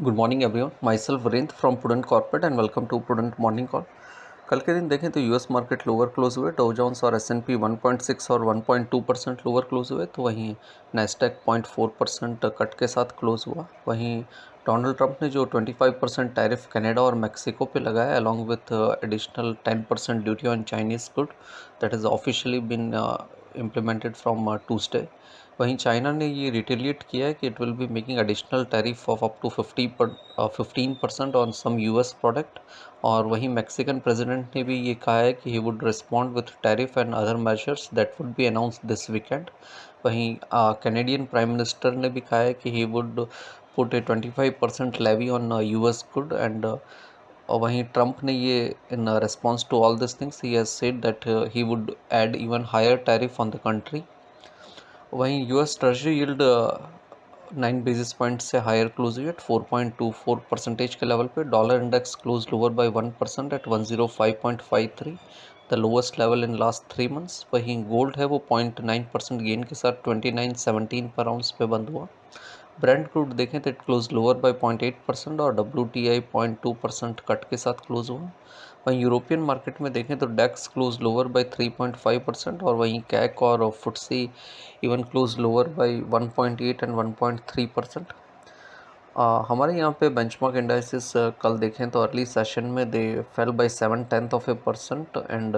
Good morning everyone, myself Virendra from Prudent corporate and welcome to Prudent morning call. कल के दिन देखें तो यूएस मार्केट लोअर क्लोज हुए। डॉउ जोन्स और एसएनपी 1.6 और 1.2% लोअर क्लोज हुए, तो वहीं नैस्डैक 0.4% कट के साथ क्लोज हुआ। वहीं डोनाल्ड ट्रंप ने जो 25% टैरिफ कनाडा और मैक्सिको पे लगाया along with additional 10% duty on Chinese good, that is officially been implemented from Tuesday. वहीं चाइना ने ये रिटेलिएट किया है कि it will be making additional tariff of up to 15% on some US product. और वहीं मैक्सिकन प्रेसिडेंट ने भी ये कहा है कि he would respond with tariff and other measures that would be announce this weekend. वहीं कैनेडियन प्राइम मिनिस्टर ने भी कहा है कि he would put a 25% levy on US good and और वहीं ट्रंप ने ये in response to all this things he has said that he would add even higher tariff on the country. वहीं US treasury yield 9 basis point से higher close हुई at 4.24% के level पे। Dollar index close lower by 1% at 105.53, the lowest level in last 3 months. वहीं gold है वो 0.9% gain के साथ 29.17 पर आउंस पे बंद हुआ। ब्रेंट क्रूड देखें तो इट क्लोज लोअर बाय 0.8% और WTI 0.2% कट के साथ क्लोज हुआ। वहीं यूरोपियन मार्केट में देखें तो डेक्स क्लोज लोअर बाय 3.5% और वहीं कैक और FTSE even close lower by 1.8 and 1.3%। हमारे यहाँ पे बेंचमार्क इंडाइसिस कल देखें तो अर्ली सेशन में दे फेल बाय 0.7% एंड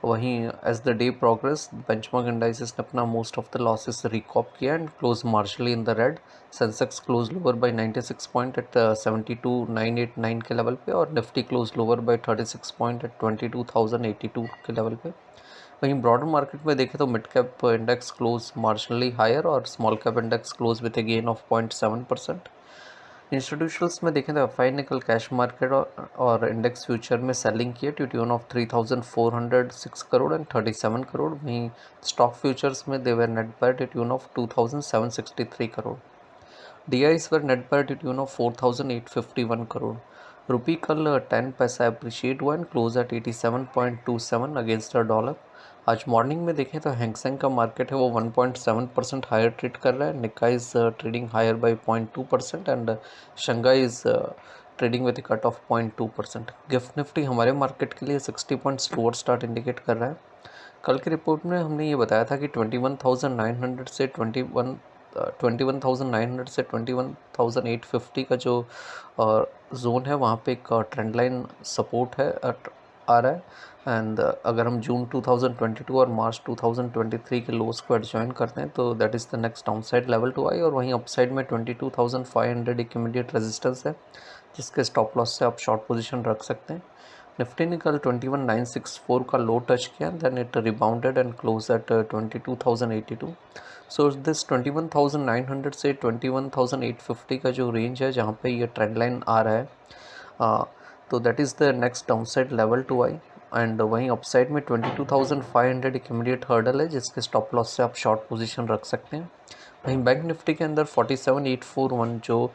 वहीं as the day progress benchmark indices ने अपना most of the losses recoup किया and close marginally in the red. Sensex close lower by 96 point at 72,989 के level पे और Nifty close lower by 36 point at 22,082 के level पे। वहीं broader market में देखें तो mid cap index close marginally higher और small cap index close with a gain of 0.7%। Institutionals में देखें तो एफआई ने कल कैश मार्केट और इंडेक्स फ्यूचर में सेलिंग की है to tune of 3,406 crore and 37 crore. वहीं स्टॉक फ्यूचर्स में they were net buy to tune of 2,763 crore. DIs were net buy to tune of 4,851 crore. Rupee कल 10 पैसा अप्रिशिएट हुआ and close eight 87.27 against the dollar. आज morning में देखें तो हैंगसेंग का मार्केट है वो 1.7% हायर ट्रेड कर रहा है। Nikkei is trading higher by 0.2% and Shanghai is trading with cut off 0.2%। GIFT Nifty हमारे मार्केट के लिए 60 पॉइंट्स लोअर स्टार्ट इंडिकेट कर रहा है। कल की रिपोर्ट में हमने ये बताया था कि 21,900 से 21,900 से 21,850 का जो जोन है वहाँ पे एक ट्रेंड लाइन सपोर्ट है आ रहा है। एंड अगर हम जून 2022 और मार्च 2023 के लोस को एडजॉइन करते हैं तो that is the next downside level to eye. और वहीं अपसाइड में 22,500 एक इमीडिएट रेजिस्टेंस है जिसके स्टॉप लॉस से आप शॉर्ट पोजीशन रख सकते हैं। निफ्टी ने कल 21,964 का लो टच किया, then it rebounded and close at 22,082। So this 21,900 से 21,850 का जो रेंज है जहाँ पे ये ट्रेंड लाइन आ रहा है, तो that is the next downside level to eye. And वहीं अपसाइड में 22,500 एक इमीडिएट हर्डल है जिसके स्टॉप लॉस से आप शॉर्ट पोजीशन रख सकते हैं। वहीं बैंक निफ्टी के अंदर 47,841 जो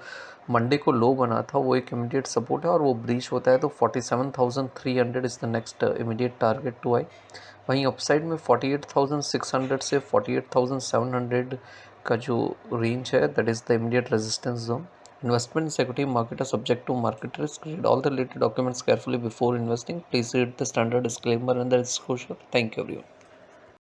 मंडे को लो बना था वो एक इमीडिएट सपोर्ट है और वो ब्रीच होता है तो 47,300 is the next immediate target to eye. वहीं अपसाइड में 48,600 से 48,700 का जो रेंज है that is the immediate resistance zone. Investment in equity market are subject to market risk. Read all the related documents carefully before investing. Please read the standard disclaimer and the disclosure. Thank you, everyone.